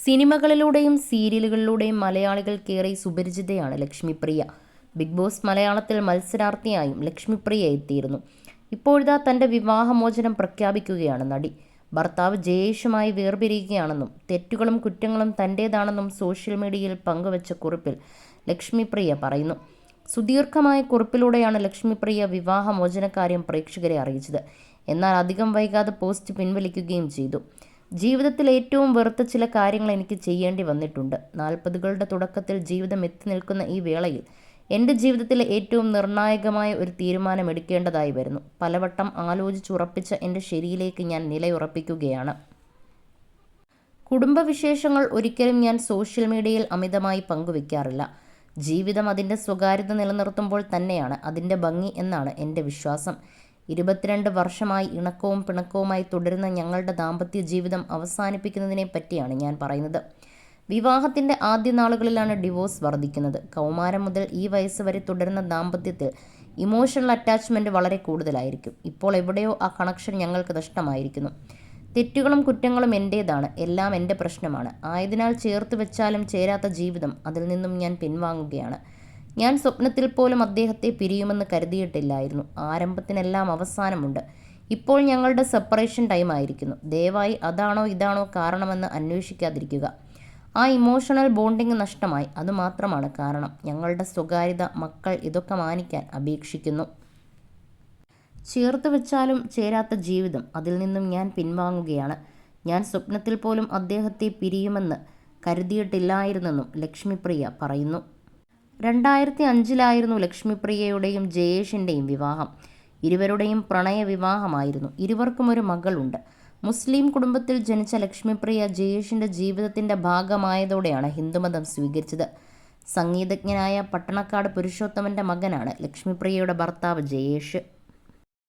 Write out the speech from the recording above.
സിനിമകളിലൂടെയും സീരിയലുകളിലൂടെയും മലയാളികൾക്കേറെ സുപരിചിതയാണ് Lakshmipriya. Big boss മലയാളത്തിൽ മത്സരാർത്ഥിയായും ലക്ഷ്മിപ്രിയ എത്തിയിരുന്നു. ഇപ്പോഴിതാ തൻ്റെ വിവാഹമോചനം പ്രഖ്യാപിക്കുകയാണ് നടി. ഭർത്താവ് ജയേഷുമായി വേർപിരിയുകയാണെന്നും തെറ്റുകളും കുറ്റങ്ങളും തൻ്റേതാണെന്നും സോഷ്യൽ മീഡിയയിൽ പങ്കുവച്ച കുറിപ്പിൽ ലക്ഷ്മിപ്രിയ പറയുന്നു. സുദീർഘമായ കുറിപ്പിലൂടെയാണ് ലക്ഷ്മിപ്രിയ വിവാഹമോചനക്കാര്യം പ്രേക്ഷകരെ അറിയിച്ചത്. എന്നാൽ അധികം വൈകാതെ പോസ്റ്റ് പിൻവലിക്കുകയും ചെയ്തു. ജീവിതത്തിൽ ഏറ്റവും വെറുത്ത ചില കാര്യങ്ങൾ എനിക്ക് ചെയ്യേണ്ടി വന്നിട്ടുണ്ട്. 40കളുടെ തുടക്കത്തിൽ ജീവിതം എത്തി നിൽക്കുന്ന ഈ വേളയിൽ എൻ്റെ ജീവിതത്തിലെ ഏറ്റവും നിർണായകമായ ഒരു തീരുമാനം എടുക്കേണ്ടതായി വരുന്നു. പലവട്ടം ആലോചിച്ചുറപ്പിച്ച എൻ്റെ ശരിയിലേക്ക് ഞാൻ നിലയുറപ്പിക്കുകയാണ്. കുടുംബവിശേഷങ്ങൾ ഒരിക്കലും ഞാൻ സോഷ്യൽ മീഡിയയിൽ അമിതമായി പങ്കുവെക്കാറില്ല. ജീവിതം അതിൻ്റെ സ്വകാര്യത നിലനിർത്തുമ്പോൾ തന്നെയാണ് അതിൻ്റെ ഭംഗി എന്നാണ് എൻ്റെ വിശ്വാസം. 22 വർഷമായി ഇണക്കവും പിണക്കവുമായി തുടരുന്ന ഞങ്ങളുടെ ദാമ്പത്യ ജീവിതം അവസാനിപ്പിക്കുന്നതിനെ പറ്റിയാണ് ഞാൻ പറയുന്നത്. വിവാഹത്തിൻ്റെ ആദ്യ നാളുകളിലാണ് ഡിവോഴ്സ് വർദ്ധിക്കുന്നത്. കൗമാരം മുതൽ ഈ വയസ്സ് വരെ തുടരുന്ന ദാമ്പത്യത്തിൽ ഇമോഷണൽ അറ്റാച്ച്മെൻറ്റ് വളരെ കൂടുതലായിരിക്കും. ഇപ്പോൾ എവിടെയോ ആ കണക്ഷൻ ഞങ്ങൾക്ക് നഷ്ടമായിരിക്കുന്നു. തെറ്റുകളും കുറ്റങ്ങളും എൻ്റേതാണ്. എല്ലാം എൻ്റെ പ്രശ്നമാണ്. ആയതിനാൽ ചേർത്ത് വെച്ചാലും ചേരാത്ത ജീവിതം, അതിൽ നിന്നും ഞാൻ പിൻവാങ്ങുകയാണ്. ഞാൻ സ്വപ്നത്തിൽ പോലും അദ്ദേഹത്തെ പിരിയുമെന്ന് കരുതിയിട്ടില്ലായിരുന്നു. ആരംഭത്തിനെല്ലാം അവസാനമുണ്ട്. ഇപ്പോൾ ഞങ്ങളുടെ സെപ്പറേഷൻ ടൈം ആയിരിക്കുന്നു. ദയവായി അതാണോ ഇതാണോ കാരണമെന്ന് അന്വേഷിക്കാതിരിക്കുക. ആ ഇമോഷണൽ ബോണ്ടിങ് നഷ്ടമായി. അതുമാത്രമാണ് കാരണം. ഞങ്ങളുടെ സ്വകാര്യത, മക്കൾ ഇതൊക്കെ മാനിക്കാൻ അപേക്ഷിക്കുന്നു. ചേർത്ത് വെച്ചാലും ചേരാത്ത ജീവിതം, അതിൽ നിന്നും ഞാൻ പിൻവാങ്ങുകയാണ്. ഞാൻ സ്വപ്നത്തിൽ പോലും അദ്ദേഹത്തെ പിരിയുമെന്ന് കരുതിയിട്ടില്ലായിരുന്നെന്നും ലക്ഷ്മിപ്രിയ പറയുന്നു. 2005 ലക്ഷ്മിപ്രിയയുടെയും ജയേഷിൻ്റെയും വിവാഹം. ഇരുവരുടെയും പ്രണയ വിവാഹമായിരുന്നു. ഇരുവർക്കും ഒരു മകളുണ്ട്. മുസ്ലിം കുടുംബത്തിൽ ജനിച്ച ലക്ഷ്മിപ്രിയ ജയേഷിൻ്റെ ജീവിതത്തിൻ്റെ ഭാഗമായതോടെയാണ് ഹിന്ദുമതം സ്വീകരിച്ചത്. സംഗീതജ്ഞനായ പട്ടണക്കാട് പുരുഷോത്തമൻ്റെ മകനാണ് ലക്ഷ്മിപ്രിയയുടെ ഭർത്താവ് ജയേഷ്.